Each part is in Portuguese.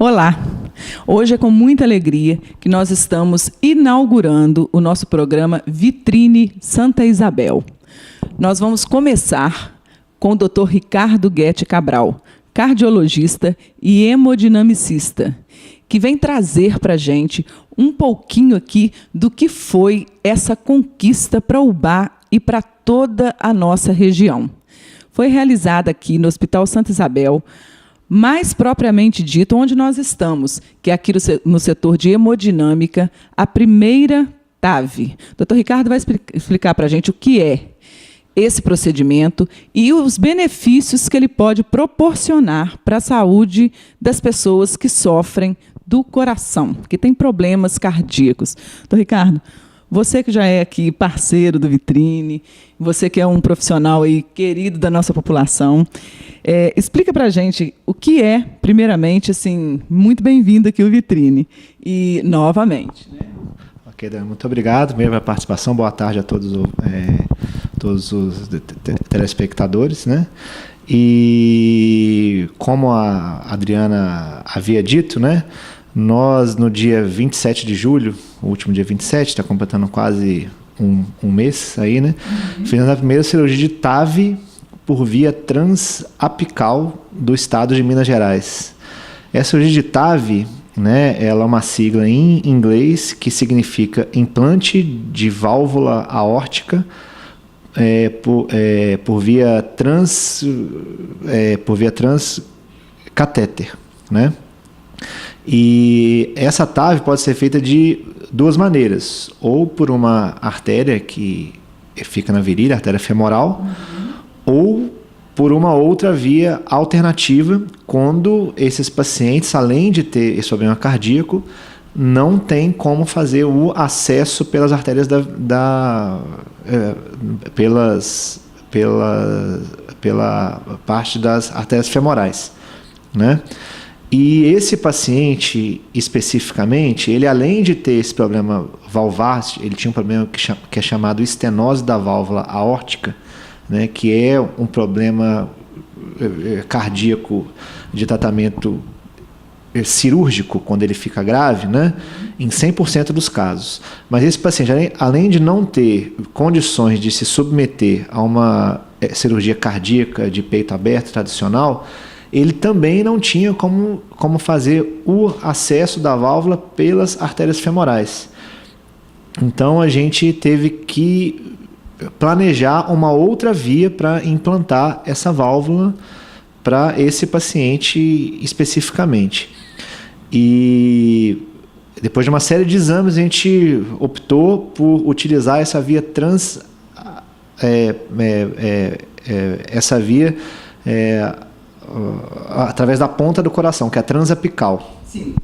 Olá! Hoje é com muita alegria que nós estamos inaugurando o nosso programa Vitrine Santa Isabel. Nós vamos começar com o Dr. Ricardo Guete Cabral, cardiologista e hemodinamicista, que vem trazer para a gente um pouquinho aqui do que foi essa conquista para o Ubá e para toda a nossa região. Foi realizada aqui no Hospital Santa Isabel, mais propriamente dito, onde nós estamos, que é aqui no setor de hemodinâmica, a primeira TAV. O Dr. Ricardo vai explicar para a gente o que é esse procedimento e os benefícios que ele pode proporcionar para a saúde das pessoas que sofrem do coração, que têm problemas cardíacos. Dr. Ricardo, você que já é aqui parceiro do Vitrine, você que é um profissional aí querido da nossa população, explica para a gente o que é, primeiramente, assim, muito bem-vindo aqui o Vitrine, e novamente. Né? Ok, Dan, muito obrigado mesmo pela participação, boa tarde a todos os telespectadores, né? E como a Adriana havia dito, né? Nós, no dia 27 de julho, o último dia 27, está completando quase um mês aí, né? Fizemos a primeira cirurgia de TAV por via transapical do estado de Minas Gerais. Essa cirurgia de TAV, né, ela é uma sigla em inglês que significa implante de válvula aórtica por via transcatéter, né? E essa TAV pode ser feita de duas maneiras, ou por uma artéria que fica na virilha, artéria femoral, ou por uma outra via alternativa, quando esses pacientes, além de ter esse problema cardíaco, não tem como fazer o acesso pelas artérias pela parte das artérias femorais, né? E esse paciente, especificamente, ele além de ter esse problema valvar, ele tinha um problema que é chamado estenose da válvula aórtica, né, que é um problema cardíaco de tratamento cirúrgico, quando ele fica grave, né, em 100% dos casos. Mas esse paciente, além de não ter condições de se submeter a uma cirurgia cardíaca de peito aberto tradicional, ele também não tinha como fazer o acesso da válvula pelas artérias femorais. Então a gente teve que planejar uma outra via para implantar essa válvula para esse paciente especificamente. E depois de uma série de exames, a gente optou por utilizar essa via através da ponta do coração, que é a transapical. Sim.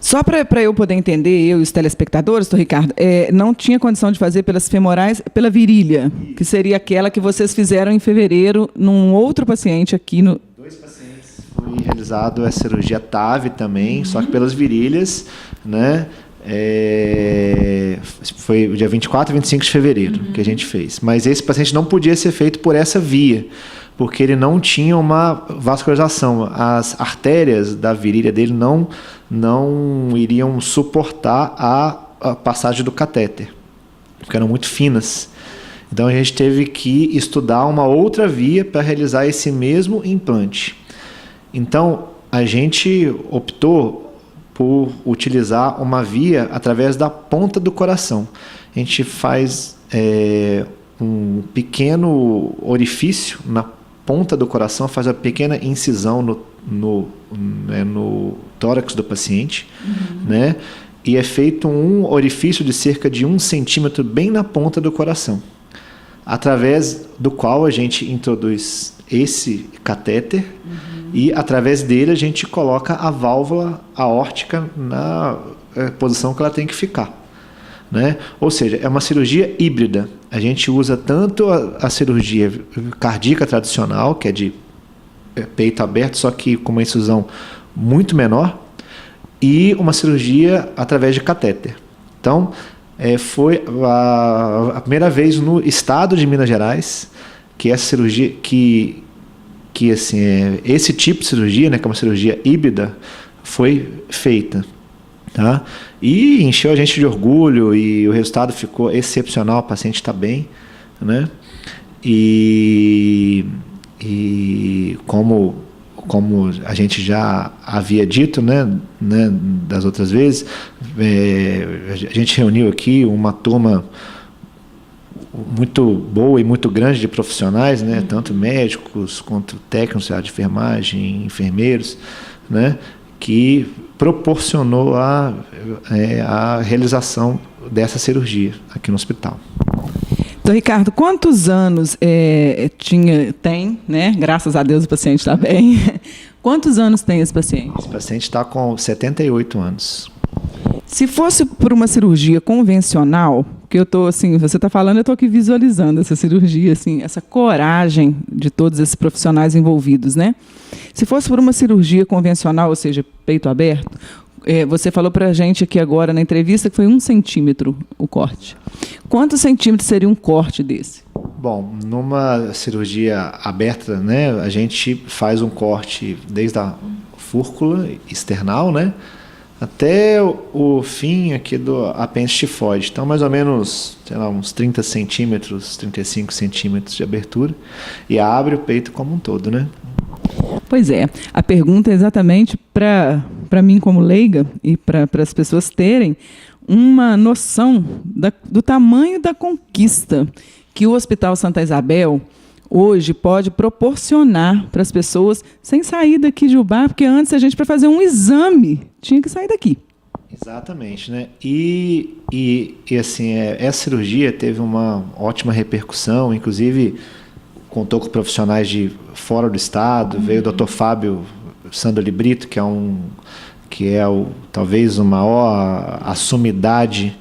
Só para eu poder entender, eu e os telespectadores, Dr. Ricardo, não tinha condição de fazer pelas femorais, pela virilha, que seria aquela que vocês fizeram em fevereiro num outro paciente aqui no... Dois pacientes. Foi realizado a cirurgia TAV também, só que pelas virilhas, né? Foi o dia 24 e 25 de fevereiro que a gente fez. Mas esse paciente não podia ser feito por essa via, porque ele não tinha uma vascularização. As artérias da virilha dele não iriam suportar a passagem do catéter, porque eram muito finas. Então a gente teve que estudar uma outra via para realizar esse mesmo implante. Então a gente optou por utilizar uma via através da ponta do coração. A gente faz um pequeno orifício na ponta do coração, faz uma pequena incisão no tórax do paciente, né? E é feito um orifício de cerca de 1 centímetro bem na ponta do coração, através do qual a gente introduz esse catéter e através dele a gente coloca a válvula aórtica na posição que ela tem que ficar, né? Ou seja, é uma cirurgia híbrida. A gente usa tanto a cirurgia cardíaca tradicional, que é de peito aberto, só que com uma incisão muito menor, e uma cirurgia através de catéter. Então, foi a primeira vez no estado de Minas Gerais que essa cirurgia, que assim, esse tipo de cirurgia, né, que é uma cirurgia híbrida, foi feita. Tá? E encheu a gente de orgulho e o resultado ficou excepcional, o paciente está bem, né? E como a gente já havia dito, né, das outras vezes, a gente reuniu aqui uma turma muito boa e muito grande de profissionais, né, tanto médicos quanto técnicos de enfermagem, enfermeiros, né, que proporcionou a realização dessa cirurgia aqui no hospital. Então, Ricardo, quantos anos tem, né? Graças a Deus o paciente está bem. Quantos anos tem esse paciente? Esse paciente está com 78 anos. Se fosse por uma cirurgia convencional, que eu estou assim, você está falando, eu estou aqui visualizando essa cirurgia, assim, essa coragem de todos esses profissionais envolvidos, né? Se fosse por uma cirurgia convencional, ou seja, peito aberto, você falou para a gente aqui agora na entrevista que foi 1 centímetro o corte. Quantos centímetros seria um corte desse? Bom, numa cirurgia aberta, né, a gente faz um corte desde a fúrcula external, né, até o fim aqui do apêndice tifoide. Então, mais ou menos, sei lá, uns 30 centímetros, 35 centímetros de abertura, e abre o peito como um todo, né? Pois é, a pergunta é exatamente para mim como leiga e para as pessoas terem uma noção do tamanho da conquista que o Hospital Santa Isabel hoje pode proporcionar para as pessoas sem sair daqui de Ubá, porque antes a gente, para fazer um exame, tinha que sair daqui. Exatamente, né? E assim, essa cirurgia teve uma ótima repercussão, inclusive contou com profissionais de fora do estado, veio o Dr. Fábio Sandoli Brito, que é talvez o maior sumidade,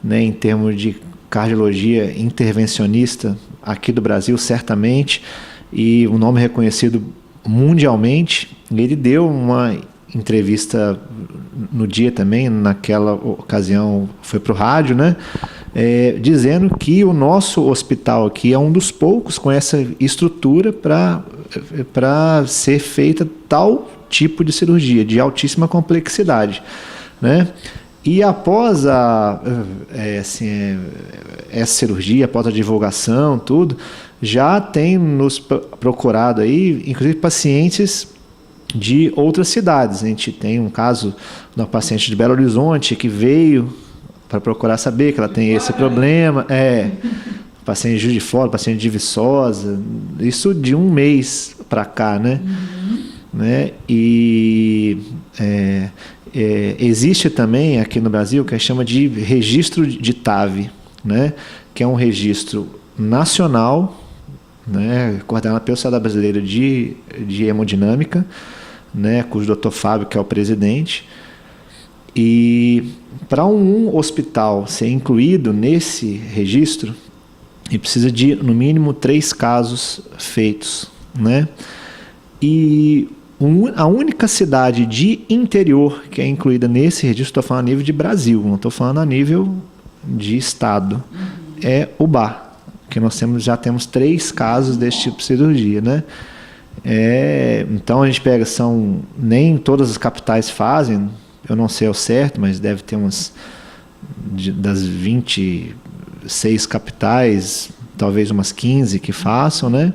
né, em termos de cardiologia intervencionista aqui do Brasil, certamente, e um nome reconhecido mundialmente. Ele deu uma entrevista no dia também, naquela ocasião foi para o rádio, né? Dizendo que o nosso hospital aqui é um dos poucos com essa estrutura para ser feita tal tipo de cirurgia, de altíssima complexidade, né? E após essa cirurgia, após a divulgação, tudo, já tem nos procurado aí, inclusive pacientes de outras cidades. A gente tem um caso de uma paciente de Belo Horizonte que veio para procurar saber que ela tem esse problema. Paciente de Juiz de Fora, paciente de Viçosa, isso de um mês para cá, né? Né? E existe também aqui no Brasil que chama de registro de TAV, né? Que é um registro nacional, né? Coordenado pela Sociedade Brasileira de Hemodinâmica, né? Cujo Dr. Fábio, que é o presidente. E para um hospital ser incluído nesse registro, ele precisa de, no mínimo, 3 casos feitos, né? E a única cidade de interior que é incluída nesse registro, estou falando a nível de Brasil, não estou falando a nível de estado, é Ubá, que nós já temos 3 casos desse tipo de cirurgia, né? Então a gente pega, nem todas as capitais fazem, eu não sei ao certo, mas deve ter das 26 capitais, talvez umas 15 que façam, né?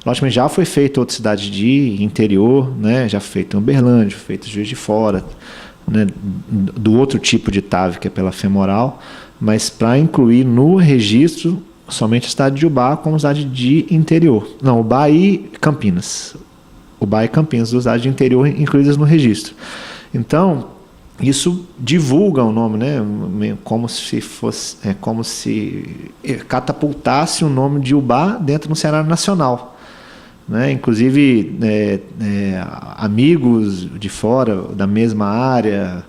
Logicamente já foi feito em outra cidade de interior, né? Já foi feito em Uberlândia, foi feito em Juiz de Fora, né? Do outro tipo de TAV, que é pela femoral, mas para incluir no registro somente a cidade de Ubá como cidade de interior. Não, Ubá e Campinas. Ubá e Campinas, duas cidades de interior incluídas no registro. Então, isso divulga o nome, né? Como se catapultasse o nome de Ubá dentro do cenário nacional, né? Inclusive amigos de fora da mesma área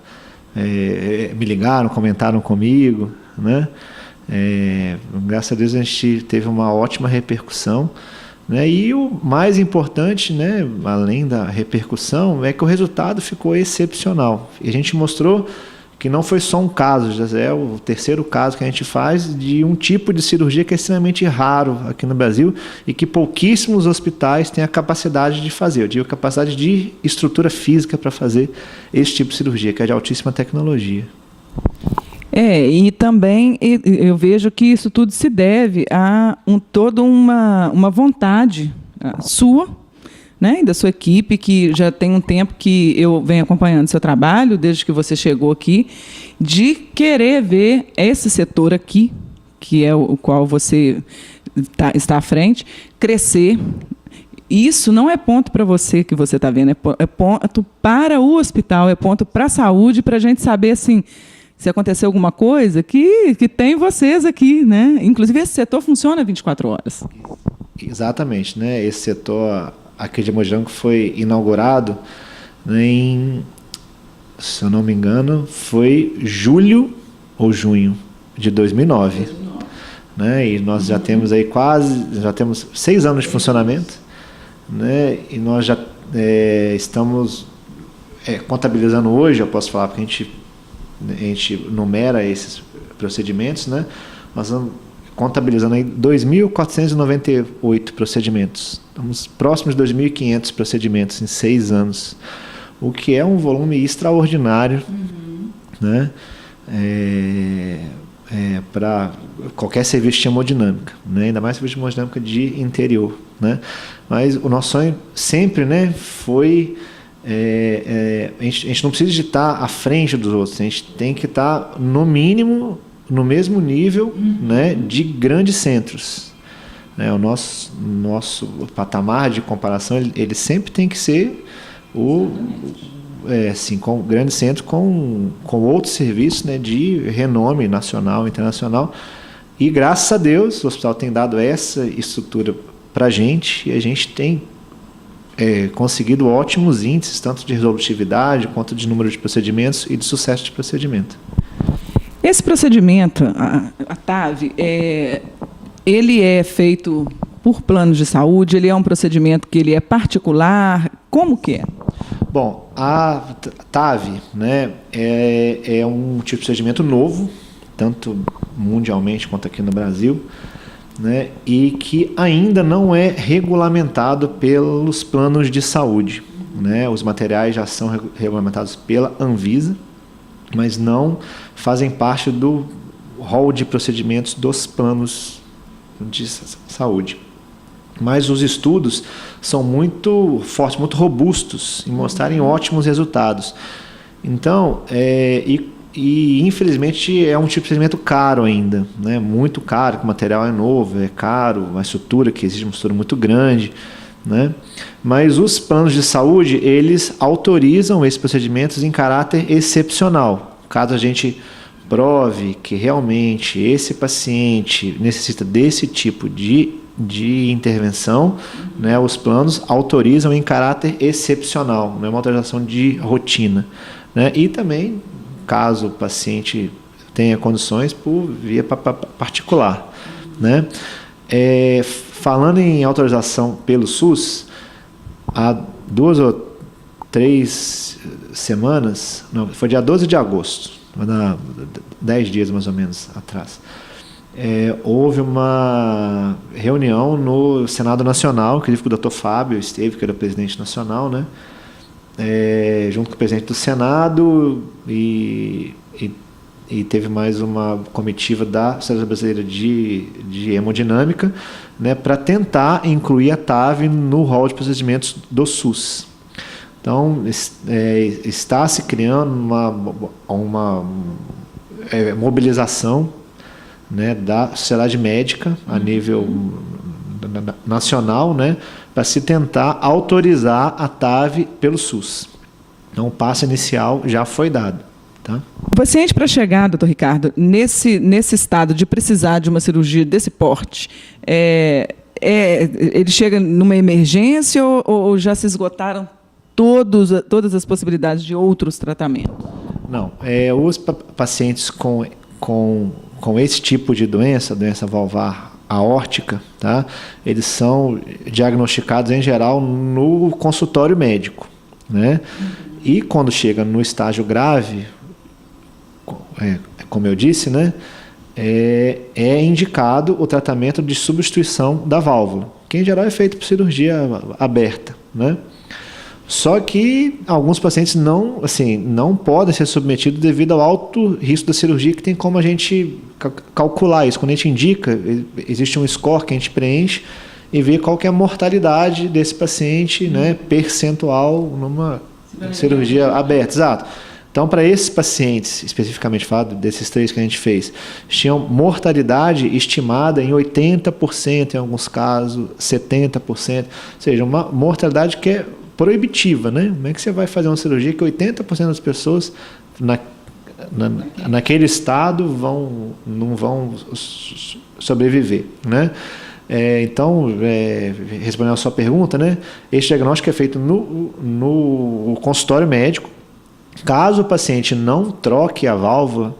me ligaram, comentaram comigo, né? Graças a Deus a gente teve uma ótima repercussão, né? E o mais importante, né, além da repercussão, é que o resultado ficou excepcional. E a gente mostrou que não foi só um caso, já é o terceiro caso que a gente faz de um tipo de cirurgia que é extremamente raro aqui no Brasil e que pouquíssimos hospitais têm a capacidade de fazer. Eu digo capacidade de estrutura física para fazer esse tipo de cirurgia, que é de altíssima tecnologia. E também eu vejo que isso tudo se deve a toda uma vontade sua, né, e da sua equipe, que já tem um tempo que eu venho acompanhando seu trabalho, desde que você chegou aqui, de querer ver esse setor aqui, que é o qual você está à frente, crescer. Isso não é ponto para você que você está vendo, é ponto para o hospital, é ponto para a saúde, para a gente saber assim, se acontecer alguma coisa, que tem vocês aqui, né? Inclusive, esse setor funciona 24 horas. Exatamente, né? Esse setor aqui de hemodinâmica foi inaugurado, né, se eu não me engano, foi julho ou junho de 2009. Né? E nós já temos aí já temos 6 anos de funcionamento, né? E nós já estamos contabilizando hoje, eu posso falar, porque a gente numera esses procedimentos, né? Nós estamos contabilizando aí 2.498 procedimentos. Estamos próximos de 2.500 procedimentos em 6 anos, o que é um volume extraordinário, né? Para qualquer serviço de hemodinâmica, né? Ainda mais serviço de hemodinâmica de interior, né? Mas o nosso sonho sempre, né, foi... a gente não precisa de estar à frente dos outros, a gente tem que estar, no mínimo, no mesmo nível, né, de grandes centros. O nosso patamar de comparação, ele sempre tem que ser assim, com grandes centros, com outros serviços, né, de renome nacional, internacional. E, graças a Deus, o hospital tem dado essa estrutura para a gente, e a gente tem conseguido ótimos índices, tanto de resolutividade, quanto de número de procedimentos e de sucesso de procedimento. Esse procedimento, a TAV, ele é feito por planos de saúde? Ele é um procedimento que ele é particular? Como que é? Bom, a TAV, né, é um tipo de procedimento novo, tanto mundialmente quanto aqui no Brasil, né, e que ainda não é regulamentado pelos planos de saúde, né? Os materiais já são regulamentados pela Anvisa, mas não fazem parte do rol de procedimentos dos planos de saúde. Mas os estudos são muito fortes, muito robustos, em mostrarem ótimos resultados. Então, infelizmente é um tipo de procedimento caro ainda, né? Muito caro, porque o material é novo, é caro, a estrutura que exige uma estrutura muito grande, né? Mas os planos de saúde, eles autorizam esses procedimentos em caráter excepcional. Caso a gente prove que realmente esse paciente necessita desse tipo de intervenção, né, os planos autorizam em caráter excepcional, não é uma autorização de rotina, né? E também, caso o paciente tenha condições, por via particular, né? Falando em autorização pelo SUS, há 2 ou 3 semanas, não, foi dia 12 de agosto, 10 dias mais ou menos atrás, houve uma reunião no Senado Nacional, que o Dr. Fábio esteve, que era o presidente nacional, né? Junto com o presidente do Senado, e teve mais uma comitiva da Sociedade Brasileira de Hemodinâmica, né, para tentar incluir a TAV no rol de procedimentos do SUS. Então, está se criando uma mobilização, né, da sociedade médica a nível nacional, né, para se tentar autorizar a TAV pelo SUS. Então, o passo inicial já foi dado. Tá? O paciente, para chegar, doutor Ricardo, nesse estado de precisar de uma cirurgia desse porte, ele chega numa emergência ou já se esgotaram todas as possibilidades de outros tratamentos? Não. Os pacientes com esse tipo de doença valvar aórtica, tá? Eles são diagnosticados, em geral, no consultório médico, né? E quando chega no estágio grave, como eu disse, né, é indicado o tratamento de substituição da válvula, que em geral é feito por cirurgia aberta, né? Só que alguns pacientes não podem ser submetidos devido ao alto risco da cirurgia, que tem como a gente calcular isso. Quando a gente indica, existe um score que a gente preenche e vê qual que é a mortalidade desse paciente, né, percentual numa cirurgia aberta. Exato. Então, para esses pacientes, especificamente falado desses 3 que a gente fez, tinham mortalidade estimada em 80%, em alguns casos 70%, ou seja, uma mortalidade que é proibitiva, né? Como é que você vai fazer uma cirurgia que 80% das pessoas naquele estado não vão sobreviver, né? Então, respondendo a sua pergunta, né? Esse diagnóstico é feito no consultório médico. Caso o paciente não troque a válvula,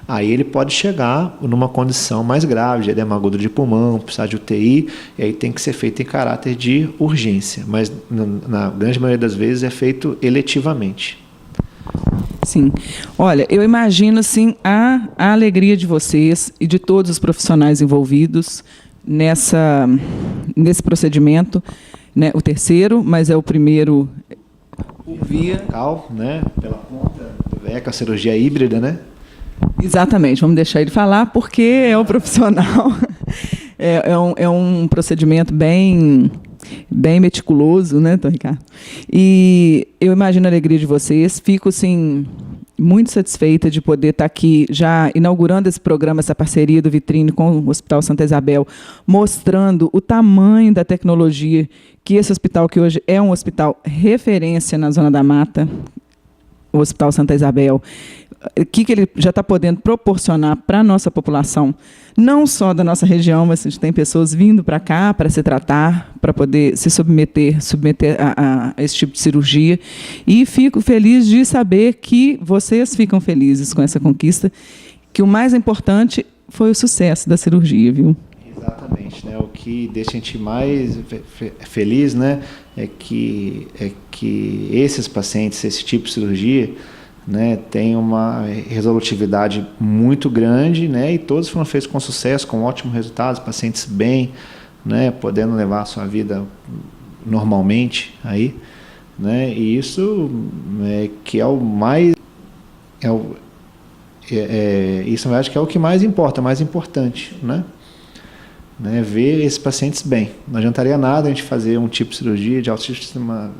aí ele pode chegar numa condição mais grave, de edema agudo de pulmão, precisar de UTI, e aí tem que ser feito em caráter de urgência, mas na grande maioria das vezes é feito eletivamente. Sim. Olha, eu imagino assim, a alegria de vocês e de todos os profissionais envolvidos nesse procedimento, né? O terceiro, mas é o primeiro via... Né? Pela conta do VECA, a cirurgia híbrida, né? Exatamente, vamos deixar ele falar, porque é o profissional. É um procedimento bem meticuloso, né, Dr. Ricardo? E eu imagino a alegria de vocês, fico, assim, muito satisfeita de poder estar aqui já inaugurando esse programa, essa parceria do Vitrine com o Hospital Santa Isabel, mostrando o tamanho da tecnologia que esse hospital, que hoje é um hospital referência na Zona da Mata, o Hospital Santa Isabel, o que ele já está podendo proporcionar para a nossa população, não só da nossa região, mas a gente tem pessoas vindo para cá para se tratar, para poder se submeter a esse tipo de cirurgia. E fico feliz de saber que vocês ficam felizes com essa conquista, que o mais importante foi o sucesso da cirurgia, viu? Exatamente, né? O que deixa a gente mais feliz, né, é que esses pacientes, esse tipo de cirurgia, né, tem uma resolutividade muito grande, né, e todos foram feitos com sucesso, com ótimos resultados, pacientes bem, né, podendo levar a sua vida normalmente aí, né, e isso que é o mais isso eu acho que é o que mais importa, mais importante, né? Ver esses pacientes bem. Não adiantaria nada a gente fazer um tipo de cirurgia de altíssima...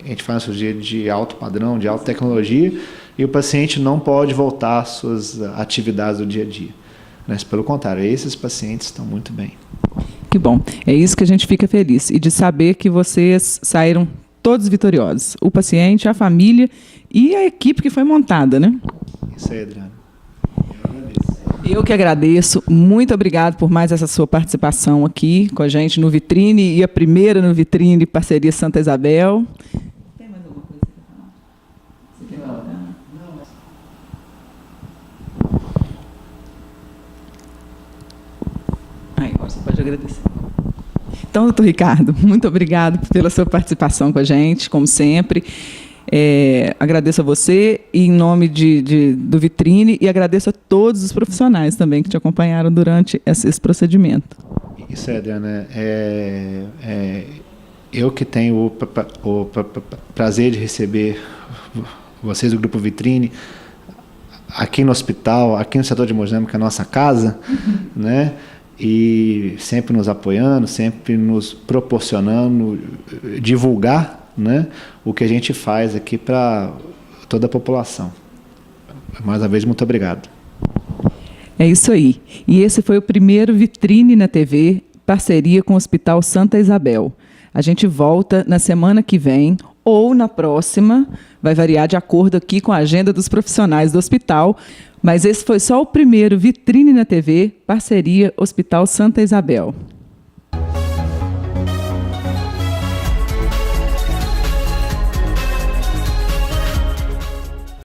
a gente faz uma cirurgia de alto padrão, de alta tecnologia, e o paciente não pode voltar às suas atividades do dia a dia. Mas, pelo contrário, esses pacientes estão muito bem. Que bom. É isso que a gente fica feliz. E de saber que vocês saíram todos vitoriosos. O paciente, a família e a equipe que foi montada, né? Isso aí, Adriano. Eu que agradeço. Muito obrigado por mais essa sua participação aqui com a gente no Vitrine, e a primeira no Vitrine, parceria Santa Isabel. Tem mais alguma coisa que você quer falar? Você quer colocar? Não. Agora você pode agradecer. Então, doutor Ricardo, muito obrigado pela sua participação com a gente, como sempre. Agradeço a você em nome do Vitrine, e agradeço a todos os profissionais também que te acompanharam durante esse procedimento. Isso, Adriana. Eu que tenho o prazer de receber vocês do Grupo Vitrine aqui no hospital, aqui no setor de hemodinâmica, a nossa casa, né? E sempre nos apoiando, sempre nos proporcionando divulgar, né, o que a gente faz aqui para toda a população. Mais uma vez, muito obrigado. É isso aí. E esse foi o primeiro Vitrine na TV, parceria com o Hospital Santa Isabel. A gente volta na semana que vem ou na próxima, vai variar de acordo aqui com a agenda dos profissionais do hospital, mas esse foi só o primeiro Vitrine na TV, parceria Hospital Santa Isabel.